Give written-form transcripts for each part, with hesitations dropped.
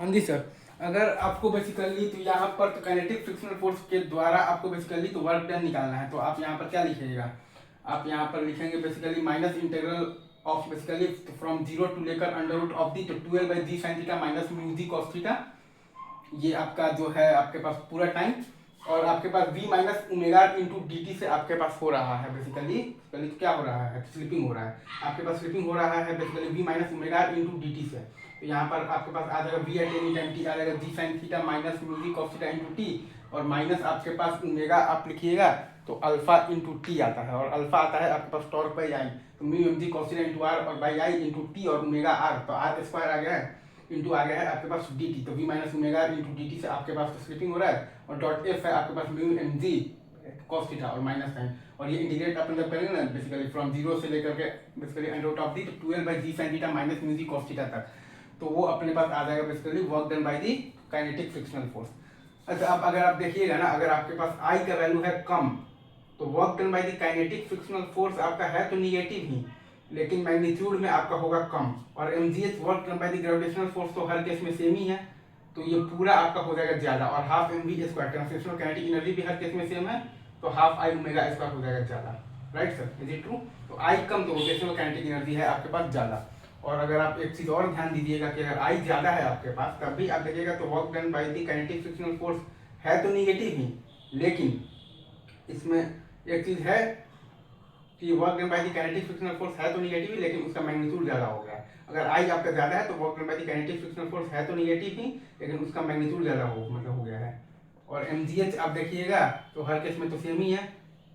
हाँ जी सर, अगर आपको बेसिकली तो यहाँ पर तो काइनेटिक फ्रिक्शनल फोर्स के द्वारा आपको बेसिकली तो वर्क डन निकालना है, तो आप यहाँ पर क्या लिखिएगा, आप यहाँ पर लिखेंगे basically minus integral of basically from zero to लेकर अंडर रूट ऑफ दी तो 12/g sin theta minus mu g cos theta. ये आपका जो है आपके पास पूरा टाइम, और आपके पास v minus omega into d t से आपके पास हो रहा है बेसिकली बेसिकली तो क्या हो रहा है, स्लिपिंग हो रहा है, आपके पास स्लिपिंग हो रहा है basically v minus omega into d t से। तो यहाँ पर आपके पास आ जाएगा v at any time t आ जाएगा g sin theta minus mu g cos theta into t, और माइनस आपके पास ओमेगा आप लिखिएगा तो अल्फा इंटू टी आता है, और अल्फा आता है आपके पास टॉर्क बाई आई, तो mu m g cos theta into r और बाई आई इंटू टी और ओमेगा आर, तो आर स्क्वायर आ गया है इंटू आ गया है आपके पास डी टी, तो v minus omega into d t से आपके पास तो स्लिपिंग हो रहा है, और डॉट एफ है आपके पास mu m g cos theta और माइनस साइन, और ये इंटीग्रेट अपन जब करेंगे ना बेसिकली फ्रॉम जीरो से लेकर के basically under root of the 12/g sin theta minus mu g cos theta तक, तो वो अपने पास आ जाएगा basically work done by the kinetic frictional force. अच्छा, अब अगर आप देखिएगा ना, अगर आपके पास आई का वैल्यू है कम, तो work done by the kinetic frictional force आपका है तो निगेटिव ही, लेकिन मैग्नीट्यूड में आपका होगा कम, और mgh work done by the gravitational force तो हर केस में सेम ही है, तो ये पूरा आपका हो जाएगा ज्यादा, और half mv square translational kinetic energy भी हर केस में सेम है, तो हाफ आई ओमेगा स्क्वायर हो जाएगा ज्यादा। Right sir, is it true? तो आई कम तो रोटेशनल काइनेटिक एनर्जी है आपके पास ज्यादा। और अगर आप एक चीज और ध्यान दीजिएगा कि अगर आई ज्यादा है आपके पास तब भी आप देखिएगा तो work done by the kinetic frictional force है तो निगेटिव ही, लेकिन इसमें एक चीज है कि work done by the kinetic frictional force है तो निगेटिव ही, लेकिन उसका मैग्नीट्यूड ज्यादा हो गया है। अगर आई आपका ज्यादा है तो work done by the kinetic frictional force है तो निगेटिव ही, लेकिन उसका मैग्नीट्यूड ज्यादा हो मतलब हो गया है। और mgh आप देखिएगा तो हर केस में तो सेम ही है,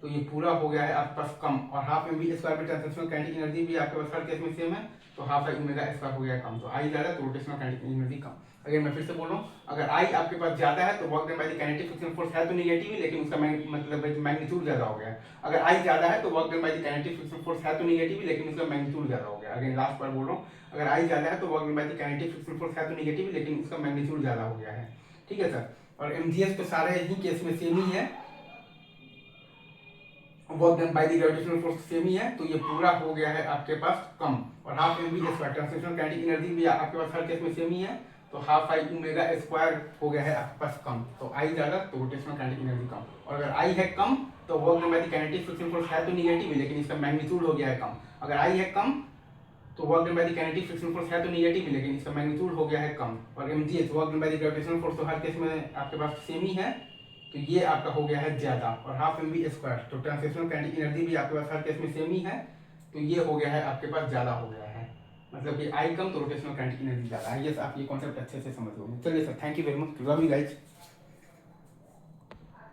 तो ये पूरा हो गया है आपके पास कम, और हाफ mv स्क्वायर में ट्रांसलेशनल काइनेटिक एनर्जी भी आपके पास हर केस में सेम है, तो हाफ आई ओमेगा स्क्वायर हो गया कम, तो आई ज्यादा तो रोटेशनल काइनेटिक एनर्जी कम। अगर मैं फिर से बोल रहा हूँ, अगर आई आपके पास ज्यादा है तो work done by the kinetic frictional force है तो निगेटिव ही, लेकिन उसका मतलब मैग्नीट्यूड ज्यादा हो गया। अगर आई ज्यादा है तो work done by the kinetic frictional force है तो निगेटिव ही, लेकिन उसका मैग्नीट्यूड ज्यादा हो गया। अगेन लास्ट बार बोल रहा हूँ, अगर आई ज्यादा है तो work done by the kinetic frictional force है तो निगेटिव ही, लेकिन उसका मैग्नीट्यूड ज्यादा हो गया है। ठीक है सर, और mgh तो सारे ही केस में सेम ही है, work done by the gravitational force same ही है, तो ये पूरा हो गया है आपके पास कम, और half mv square translational kinetic energy भी आपके पास हर केस में सेम ही है, तो हाफ आई ओमेगा स्क्वायर हो गया है आपके पास कम, तो आई ज्यादा तो रोटेशनल काइनेटिक एनर्जी कम, और अगर आई है कम तो work done by the kinetic frictional force है तो निगेटिव, लेकिन इसका मैग्नीट्यूड हो गया है कम। अगर आई है कम तो work done by the kinetic frictional force है तो निगेटिव, लेकिन इसका मैग्नीट्यूड हो गया है कम, और mgh work done by the gravitational force तो हर केस में आपके पास सेम ही है, तो ये आपका हो गया है ज्यादा, और हाफ mv स्क्वायर तो ट्रांसलेशनल काइनेटिक एनर्जी भी आपके पास हर केस में सेम ही है, तो ये हो गया है आपके पास ज्यादा हो गया है, मतलब कि आई कम तो रोटेशनल काइनेटिक एनर्जी ज्यादा है। यस, आप ये कॉन्सेप्ट अच्छे से समझ लोगे। चलिए sir, thank you very much, love you guys.